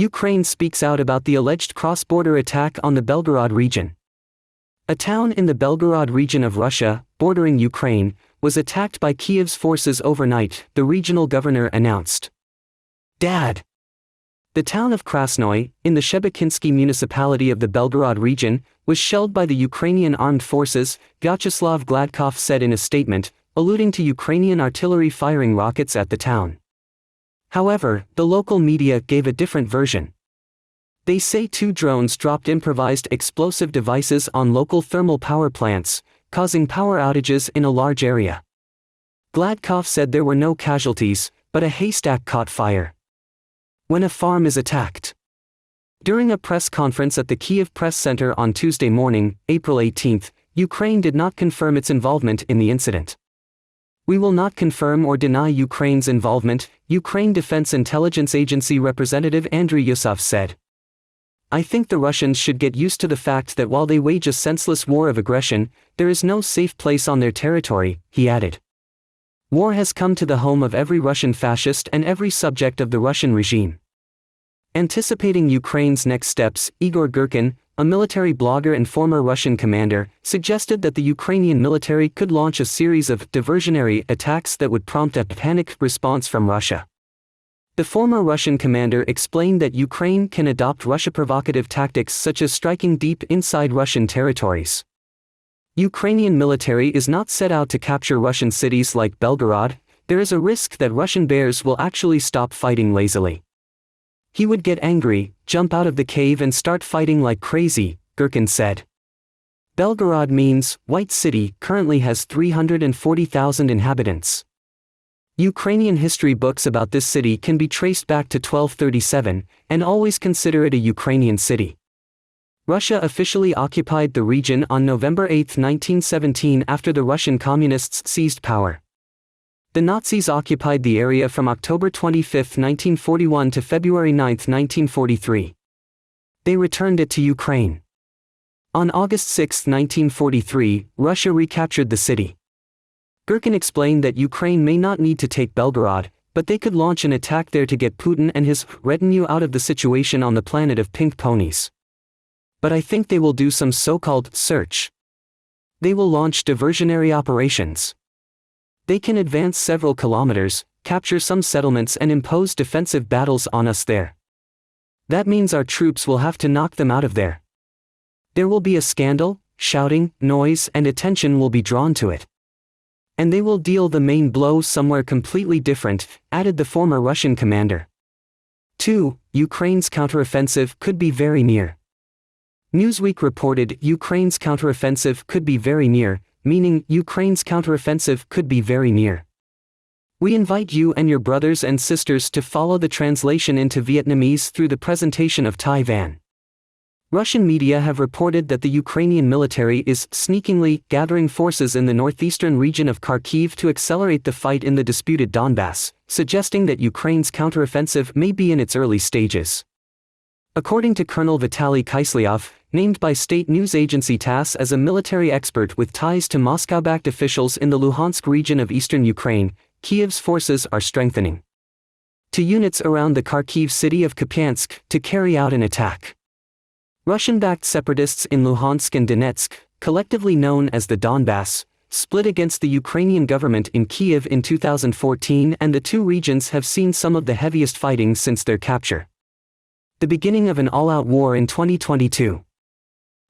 Ukraine speaks out about the alleged cross-border attack on the Belgorod region. A town in the Belgorod region of Russia, bordering Ukraine, was attacked by Kiev's forces overnight, the regional governor announced. Dad! The town of Krasnoy, in the Shebekinsky municipality of the Belgorod region, was shelled by the Ukrainian armed forces, Vyacheslav Gladkov said in a statement, alluding to Ukrainian artillery firing rockets at the town. However, the local media gave a different version. They say 2 drones dropped improvised explosive devices on local thermal power plants, causing power outages in a large area. Gladkov said there were no casualties, but a haystack caught fire. When a farm is attacked. During a press conference at the Kyiv Press Center on Tuesday morning, April 18, Ukraine did not confirm its involvement in the incident. We will not confirm or deny Ukraine's involvement, Ukraine Defense Intelligence Agency representative Andriy Yusov said. I think the Russians should get used to the fact that while they wage a senseless war of aggression, there is no safe place on their territory, he added. War has come to the home of every Russian fascist and every subject of the Russian regime. Anticipating Ukraine's next steps, Igor Girkin, a military blogger and former Russian commander, suggested that the Ukrainian military could launch a series of diversionary attacks that would prompt a panic response from Russia. The former Russian commander explained that Ukraine can adopt Russia-provocative tactics such as striking deep inside Russian territories. Ukrainian military is not set out to capture Russian cities like Belgorod. There is a risk that Russian bears will actually stop fighting lazily. He would get angry, jump out of the cave and start fighting like crazy, Girkin said. Belgorod means White City currently has 340,000 inhabitants. Ukrainian history books about this city can be traced back to 1237, and always consider it a Ukrainian city. Russia officially occupied the region on November 8, 1917 after the Russian communists seized power. The Nazis occupied the area from October 25, 1941 to February 9, 1943. They returned it to Ukraine. On August 6, 1943, Russia recaptured the city. Girkin explained that Ukraine may not need to take Belgorod, but they could launch an attack there to get Putin and his retinue out of the situation on the planet of pink ponies. But I think they will do some so-called search. They will launch diversionary operations. They can advance several kilometers, capture some settlements and impose defensive battles on us there. That means our troops will have to knock them out of there. There will be a scandal, shouting, noise and attention will be drawn to it. And they will deal the main blow somewhere completely different, added the former Russian commander. 2. Ukraine's counteroffensive could be very near. Newsweek reported Ukraine's counteroffensive could be very near, meaning Ukraine's counteroffensive could be very near. We invite you and your brothers and sisters to follow the translation into Vietnamese through the presentation of Thai Van. Russian media have reported that the Ukrainian military is sneakingly gathering forces in the northeastern region of Kharkiv to accelerate the fight in the disputed Donbass, suggesting that Ukraine's counteroffensive may be in its early stages. According to Colonel Vitaly Kislyov, named by state news agency TASS as a military expert with ties to Moscow-backed officials in the Luhansk region of eastern Ukraine, Kiev's forces are strengthening to units around the Kharkiv city of Kupiansk to carry out an attack. Russian-backed separatists in Luhansk and Donetsk, collectively known as the Donbass, split against the Ukrainian government in Kyiv in 2014, and the two regions have seen some of the heaviest fighting since their capture. The beginning of an all-out war in 2022.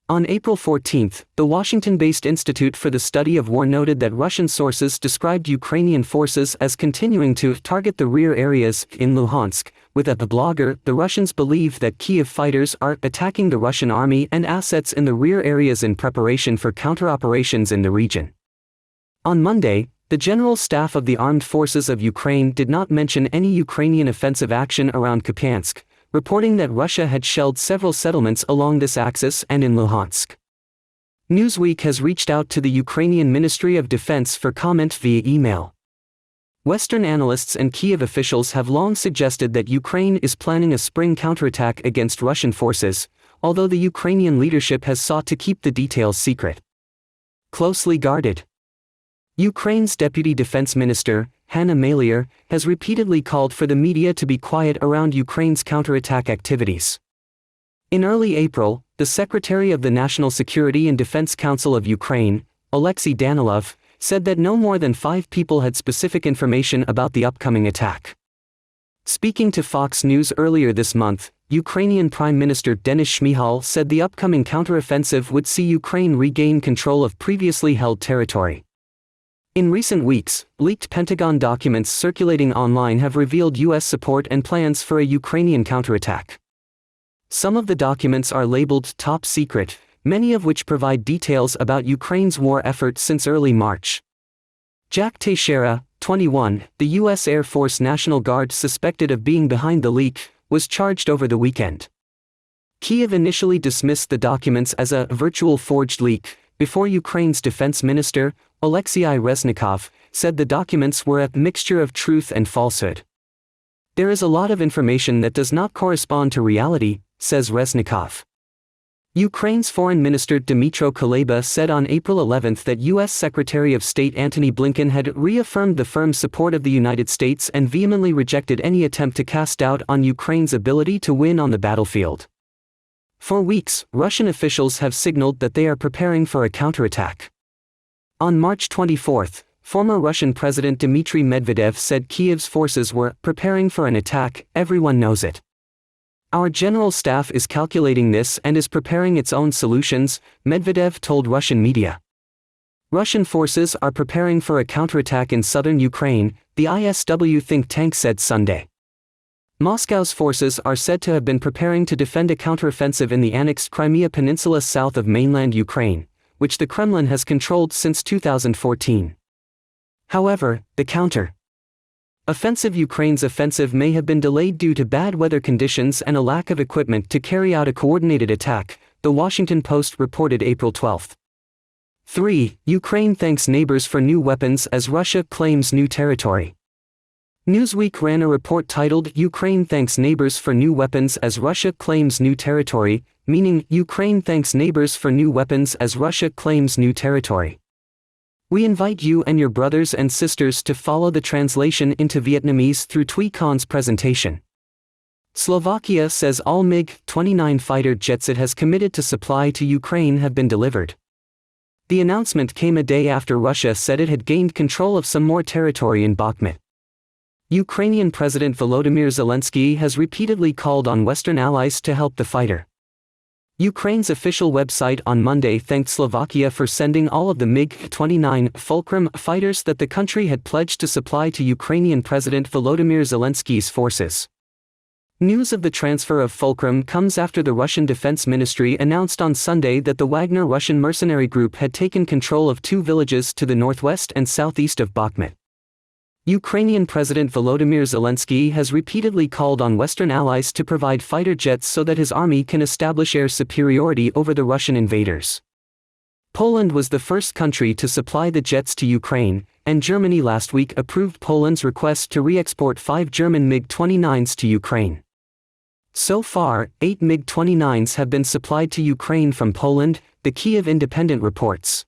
On April 14, the Washington-based Institute for the Study of War noted that Russian sources described Ukrainian forces as continuing to target the rear areas in Luhansk. With a blogger, the Russians believe that Kyiv fighters are attacking the Russian army and assets in the rear areas in preparation for counter-operations in the region. On Monday, the General Staff of the Armed Forces of Ukraine did not mention any Ukrainian offensive action around Kupiansk, reporting that Russia had shelled several settlements along this axis and in Luhansk. Newsweek has reached out to the Ukrainian Ministry of Defense for comment via email. Western analysts and Kyiv officials have long suggested that Ukraine is planning a spring counterattack against Russian forces, although the Ukrainian leadership has sought to keep the details secret. Closely guarded. Ukraine's Deputy Defense Minister, Hanna Maliar, has repeatedly called for the media to be quiet around Ukraine's counterattack activities. In early April, the Secretary of the National Security and Defense Council of Ukraine, Alexei Danilov, said that no more than 5 people had specific information about the upcoming attack. Speaking to Fox News earlier this month, Ukrainian Prime Minister Denis Shmyhal said the upcoming counteroffensive would see Ukraine regain control of previously held territory. In recent weeks, leaked Pentagon documents circulating online have revealed U.S. support and plans for a Ukrainian counterattack. Some of the documents are labeled top secret, many of which provide details about Ukraine's war effort since early March. Jack Teixeira, 21, the U.S. Air Force National Guard suspected of being behind the leak, was charged over the weekend. Kyiv initially dismissed the documents as a virtual forged leak, before Ukraine's defense minister, Alexei Reznikov, said the documents were a mixture of truth and falsehood. There is a lot of information that does not correspond to reality, says Reznikov. Ukraine's Foreign Minister Dmytro Kuleba said on April 11 that U.S. Secretary of State Antony Blinken had reaffirmed the firm support of the United States and vehemently rejected any attempt to cast doubt on Ukraine's ability to win on the battlefield. For weeks, Russian officials have signaled that they are preparing for a counterattack. On March 24, former Russian President Dmitry Medvedev said Kyiv's forces were preparing for an attack. Everyone knows it. Our general staff is calculating this and is preparing its own solutions, Medvedev told Russian media. Russian forces are preparing for a counterattack in southern Ukraine, the ISW think tank said Sunday. Moscow's forces are said to have been preparing to defend a counteroffensive in the annexed Crimea Peninsula south of mainland Ukraine, which the Kremlin has controlled since 2014. However, the counter-offensive Ukraine's offensive may have been delayed due to bad weather conditions and a lack of equipment to carry out a coordinated attack, The Washington Post reported April 12. 3. Ukraine thanks neighbors for new weapons as Russia claims new territory. Newsweek ran a report titled Ukraine thanks neighbors for new weapons as Russia claims new territory, meaning Ukraine thanks neighbors for new weapons as Russia claims new territory. We invite you and your brothers and sisters to follow the translation into Vietnamese through Thuy Con's presentation. Slovakia says all MiG-29 fighter jets it has committed to supply to Ukraine have been delivered. The announcement came a day after Russia said it had gained control of some more territory in Bakhmut. Ukrainian President Volodymyr Zelensky has repeatedly called on Western allies to help the fighter. Ukraine's official website on Monday thanked Slovakia for sending all of the MiG-29 Fulcrum fighters that the country had pledged to supply to Ukrainian President Volodymyr Zelensky's forces. News of the transfer of Fulcrum comes after the Russian Defense Ministry announced on Sunday that the Wagner Russian mercenary group had taken control of 2 villages to the northwest and southeast of Bakhmut. Ukrainian President Volodymyr Zelensky has repeatedly called on Western allies to provide fighter jets so that his army can establish air superiority over the Russian invaders. Poland was the first country to supply the jets to Ukraine, and Germany last week approved Poland's request to re-export 5 German MiG-29s to Ukraine. So far, 8 MiG-29s have been supplied to Ukraine from Poland, the Kyiv Independent reports.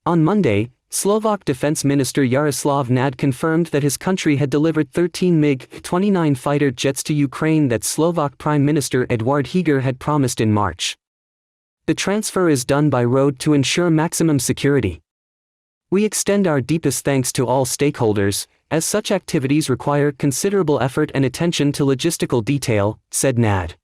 On Monday, Slovak Defense Minister Jaroslav Nad confirmed that his country had delivered 13 MiG-29 fighter jets to Ukraine that Slovak Prime Minister Eduard Heger had promised in March. The transfer is done by road to ensure maximum security. We extend our deepest thanks to all stakeholders, as such activities require considerable effort and attention to logistical detail, said Nad.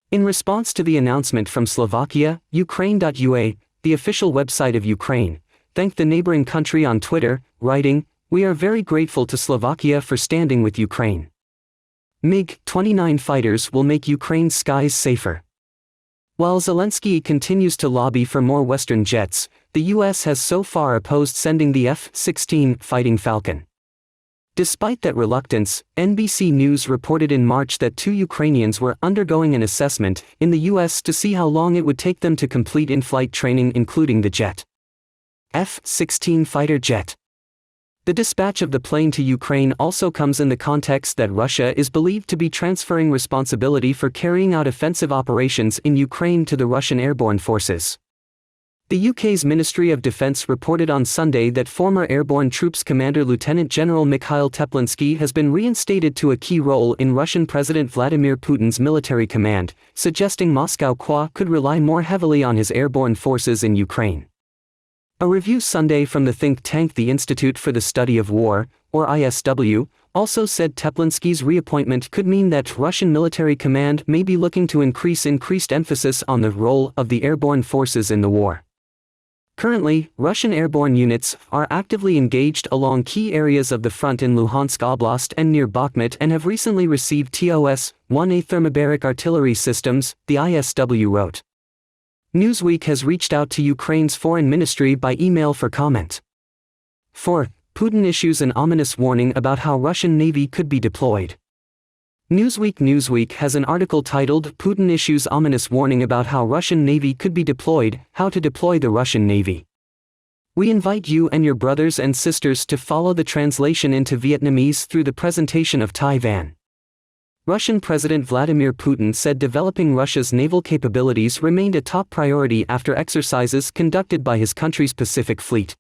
In response to the announcement from Slovakia, Ukraine.ua, the official website of Ukraine, thanked the neighboring country on Twitter, writing, "We are very grateful to Slovakia for standing with Ukraine. MiG-29 fighters will make Ukraine's skies safer." While Zelensky continues to lobby for more Western jets, the U.S. has so far opposed sending the F-16 Fighting Falcon. Despite that reluctance, NBC News reported in March that 2 Ukrainians were undergoing an assessment in the U.S. to see how long it would take them to complete in-flight training, including the jet. F-16 fighter jet. The dispatch of the plane to Ukraine also comes in the context that Russia is believed to be transferring responsibility for carrying out offensive operations in Ukraine to the Russian airborne forces. The UK's Ministry of Defence reported on Sunday that former Airborne Troops Commander Lieutenant General Mikhail Teplinsky has been reinstated to a key role in Russian President Vladimir Putin's military command, suggesting Moscow could rely more heavily on his airborne forces in Ukraine. A review Sunday from the think tank the Institute for the Study of War, or ISW, also said Teplinsky's reappointment could mean that Russian military command may be looking to increased emphasis on the role of the airborne forces in the war. Currently, Russian airborne units are actively engaged along key areas of the front in Luhansk Oblast and near Bakhmut and have recently received TOS-1A thermobaric artillery systems, the ISW wrote. Newsweek has reached out to Ukraine's foreign ministry by email for comment. 4. Putin issues an ominous warning about how Russian Navy could be deployed. Newsweek has an article titled Putin Issues Ominous Warning About How Russian Navy Could Be Deployed, How to Deploy the Russian Navy. We invite you and your brothers and sisters to follow the translation into Vietnamese through the presentation of Thai Van. Russian President Vladimir Putin said developing Russia's naval capabilities remained a top priority after exercises conducted by his country's Pacific Fleet.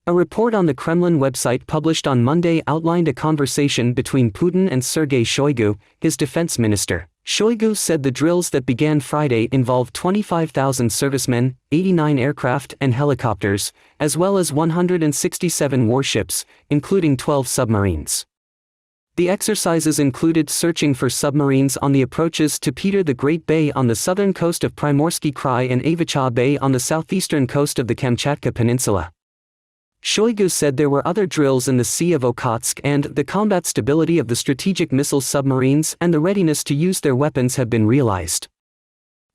A report on the Kremlin website published on Monday outlined a conversation between Putin and Sergei Shoigu, his defense minister. Shoigu said the drills that began Friday involved 25,000 servicemen, 89 aircraft and helicopters, as well as 167 warships, including 12 submarines. The exercises included searching for submarines on the approaches to Peter the Great Bay on the southern coast of Primorsky Krai and Avicha Bay on the southeastern coast of the Kamchatka Peninsula. Shoigu said there were other drills in the Sea of Okhotsk and the combat stability of the strategic missile submarines and the readiness to use their weapons have been realized.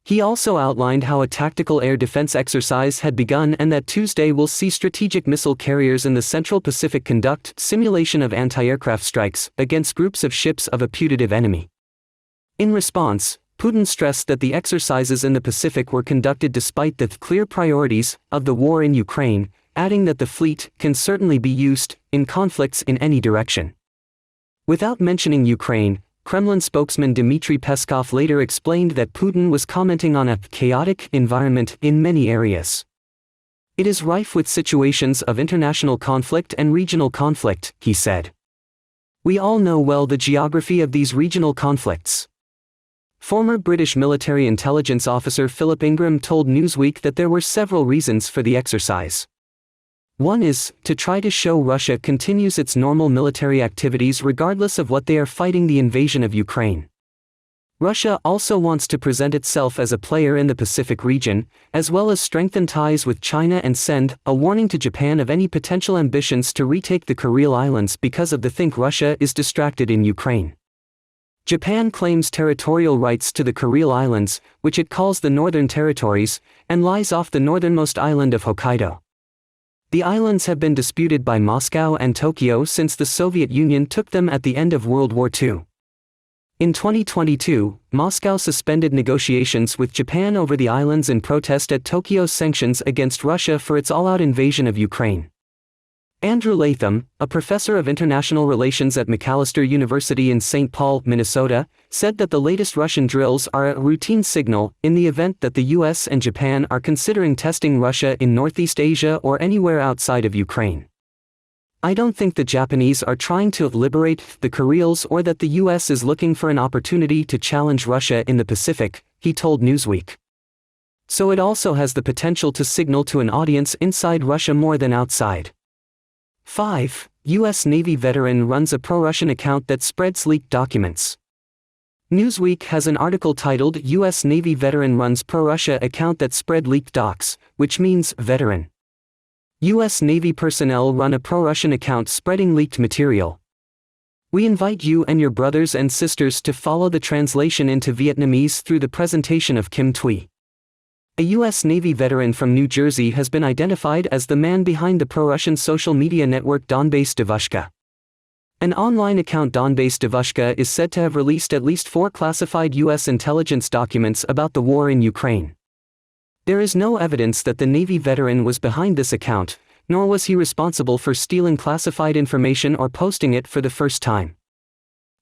He also outlined how a tactical air defense exercise had begun and that Tuesday will see strategic missile carriers in the Central Pacific conduct simulation of anti-aircraft strikes against groups of ships of a putative enemy. In response, Putin stressed that the exercises in the Pacific were conducted despite the clear priorities of the war in Ukraine, adding that the fleet can certainly be used in conflicts in any direction. Without mentioning Ukraine, Kremlin spokesman Dmitry Peskov later explained that Putin was commenting on a chaotic environment in many areas. It is rife with situations of international conflict and regional conflict, he said. We all know well the geography of these regional conflicts. Former British military intelligence officer Philip Ingram told Newsweek that there were several reasons for the exercise. One is to try to show Russia continues its normal military activities regardless of what they are fighting the invasion of Ukraine. Russia also wants to present itself as a player in the Pacific region, as well as strengthen ties with China and send a warning to Japan of any potential ambitions to retake the Kuril Islands because of the think Russia is distracted in Ukraine. Japan claims territorial rights to the Kuril Islands, which it calls the Northern Territories, and lies off the northernmost island of Hokkaido. The islands have been disputed by Moscow and Tokyo since the Soviet Union took them at the end of World War II. In 2022, Moscow suspended negotiations with Japan over the islands in protest at Tokyo's sanctions against Russia for its all-out invasion of Ukraine. Andrew Latham, a professor of international relations at Macalester University in St. Paul, Minnesota, said that the latest Russian drills are a routine signal in the event that the US and Japan are considering testing Russia in Northeast Asia or anywhere outside of Ukraine. I don't think the Japanese are trying to liberate the Kurils or that the US is looking for an opportunity to challenge Russia in the Pacific, he told Newsweek. So it also has the potential to signal to an audience inside Russia more than outside. 5. U.S. Navy veteran runs a pro-Russian account that spreads leaked documents. Newsweek has an article titled U.S. Navy veteran runs pro-Russia account that spread leaked docs, which means veteran. U.S. Navy personnel run a pro-Russian account spreading leaked material. We invite you and your brothers and sisters to follow the translation into Vietnamese through the presentation of Kim Thuy. A U.S. Navy veteran from New Jersey has been identified as the man behind the pro-Russian social media network Donbas Devushka. An online account Donbas Devushka is said to have released at least 4 classified U.S. intelligence documents about the war in Ukraine. There is no evidence that the Navy veteran was behind this account, nor was he responsible for stealing classified information or posting it for the first time.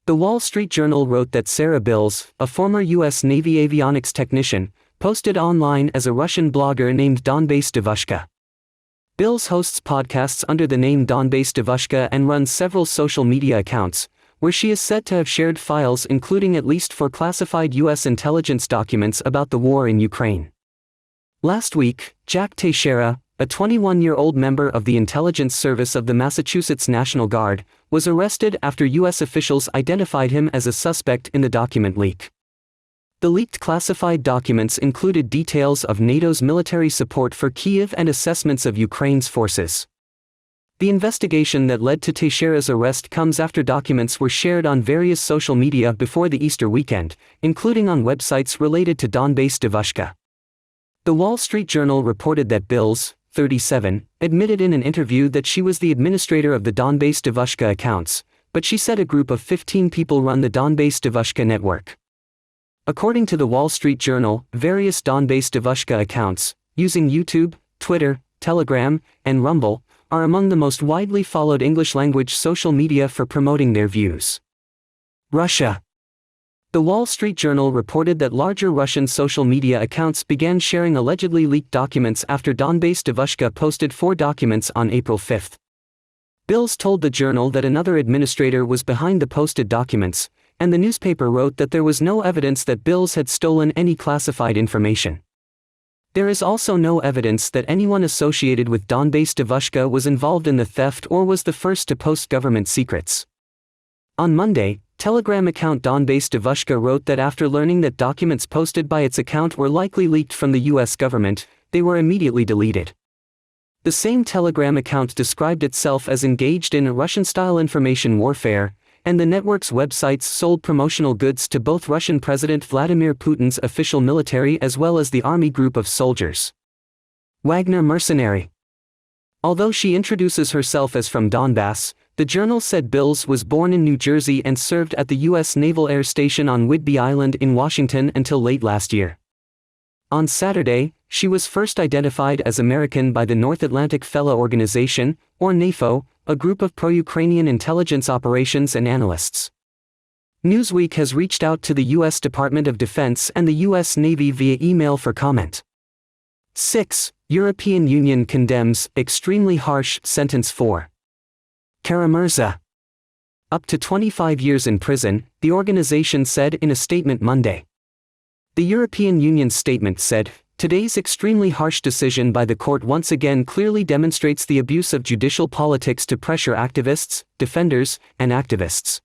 The Wall Street Journal wrote that Sarah Bills, a former U.S. Navy avionics technician, posted online as a Russian blogger named Donbas Devushka. Bills hosts podcasts under the name Donbas Devushka and runs several social media accounts, where she is said to have shared files including at least 4 classified U.S. intelligence documents about the war in Ukraine. Last week, Jack Teixeira, a 21-year-old member of the intelligence service of the Massachusetts National Guard, was arrested after U.S. officials identified him as a suspect in the document leak. The leaked classified documents included details of NATO's military support for Kyiv and assessments of Ukraine's forces. The investigation that led to Teixeira's arrest comes after documents were shared on various social media before the Easter weekend, including on websites related to Donbas Devushka. The Wall Street Journal reported that Bills, 37, admitted in an interview that she was the administrator of the Donbas Devushka accounts, but she said a group of 15 people run the Donbas Devushka network. According to the Wall Street Journal, various Donbas Devushka accounts, using YouTube, Twitter, Telegram, and Rumble, are among the most widely followed English-language social media for promoting their views. Russia. The Wall Street Journal reported that larger Russian social media accounts began sharing allegedly leaked documents after Donbas Devushka posted 4 documents on April 5. Bills told the Journal that another administrator was behind the posted documents, and the newspaper wrote that there was no evidence that Bills had stolen any classified information. There is also no evidence that anyone associated with Donbas Devushka was involved in the theft or was the first to post government secrets. On Monday, Telegram account Donbas Devushka wrote that after learning that documents posted by its account were likely leaked from the U.S. government, they were immediately deleted. The same Telegram account described itself as engaged in a Russian-style information warfare, and the network's websites sold promotional goods to both Russian President Vladimir Putin's official military as well as the army group of soldiers. Wagner mercenary. Although she introduces herself as from Donbass, the Journal said Bills was born in New Jersey and served at the U.S. Naval Air Station on Whidbey Island in Washington until late last year. On Saturday, she was first identified as American by the North Atlantic Fellow Organization, or NAFO, a group of pro-Ukrainian intelligence operations and analysts. Newsweek has reached out to the U.S. Department of Defense and the U.S. Navy via email for comment. 6. European Union condemns extremely harsh sentence for Kara-Murza. Up to 25 years in prison, the organization said in a statement Monday. The European Union's statement said, "Today's extremely harsh decision by the court once again clearly demonstrates the abuse of judicial politics to pressure activists, defenders, and activists.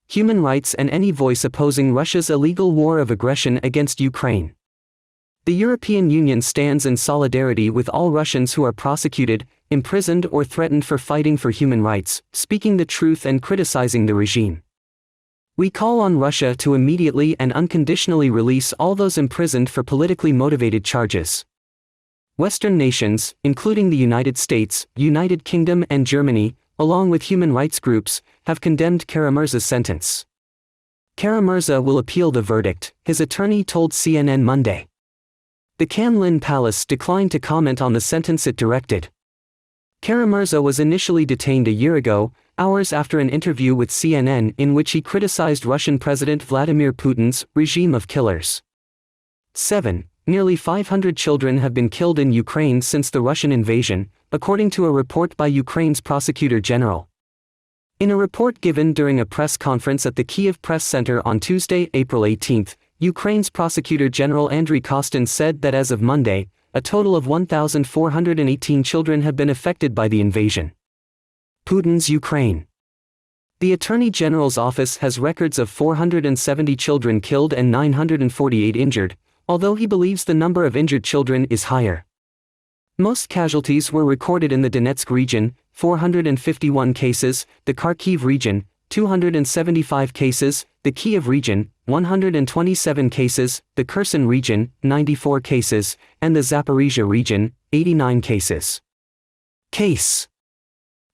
Human rights and any voice opposing Russia's illegal war of aggression against Ukraine. The European Union stands in solidarity with all Russians who are prosecuted, imprisoned or threatened for fighting for human rights, speaking the truth and criticizing the regime. We call on Russia to immediately and unconditionally release all those imprisoned for politically motivated charges." Western nations, including the United States, United Kingdom and Germany, along with human rights groups, have condemned Kara-Murza's sentence. Kara-Murza will appeal the verdict, his attorney told CNN Monday. The Kremlin Palace declined to comment on the sentence it directed. Kara-Murza was initially detained a year ago, hours after an interview with CNN in which he criticized Russian President Vladimir Putin's regime of killers. 7. Nearly 500 children have been killed in Ukraine since the Russian invasion, according to a report by Ukraine's prosecutor general. In a report given during a press conference at the Kyiv Press Center on Tuesday, April 18, Ukraine's prosecutor general Andriy Kostin said that as of Monday, a total of 1,418 children have been affected by the invasion. Putin's Ukraine. The Attorney General's office has records of 470 children killed and 948 injured, although he believes the number of injured children is higher. Most casualties were recorded in the Donetsk region, 451 cases, the Kharkiv region, 275 cases, the Kyiv region, 127 cases, the Kherson region, 94 cases, and the Zaporizhia region, 89 cases. Case.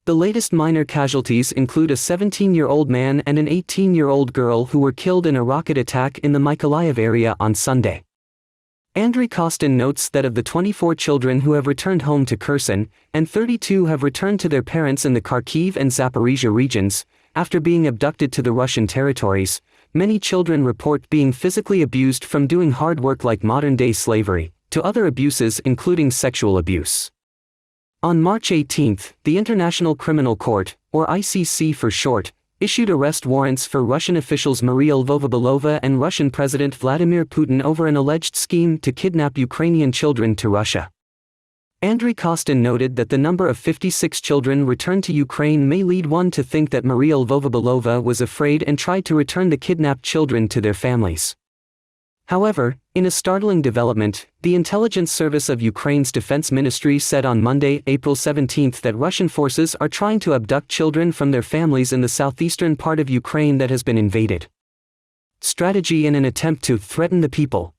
The latest minor casualties include a 17-year-old man and an 18-year-old girl who were killed in a rocket attack in the Mykolaiv area on Sunday. Andriy Kostin notes that of the 24 children who have returned home to Kherson, and 32 have returned to their parents in the Kharkiv and Zaporizhia regions, after being abducted to the Russian territories, many children report being physically abused from doing hard work like modern-day slavery, to other abuses including sexual abuse. On March 18, the International Criminal Court, or ICC for short, issued arrest warrants for Russian officials Maria Lvova-Belova and Russian President Vladimir Putin over an alleged scheme to kidnap Ukrainian children to Russia. Andriy Kostin noted that the number of 56 children returned to Ukraine may lead one to think that Maria Lvova-Belova was afraid and tried to return the kidnapped children to their families. However, in a startling development, the intelligence service of Ukraine's defense ministry said on Monday, April 17, that Russian forces are trying to abduct children from their families in the southeastern part of Ukraine that has been invaded. Strategy in an attempt to threaten the people.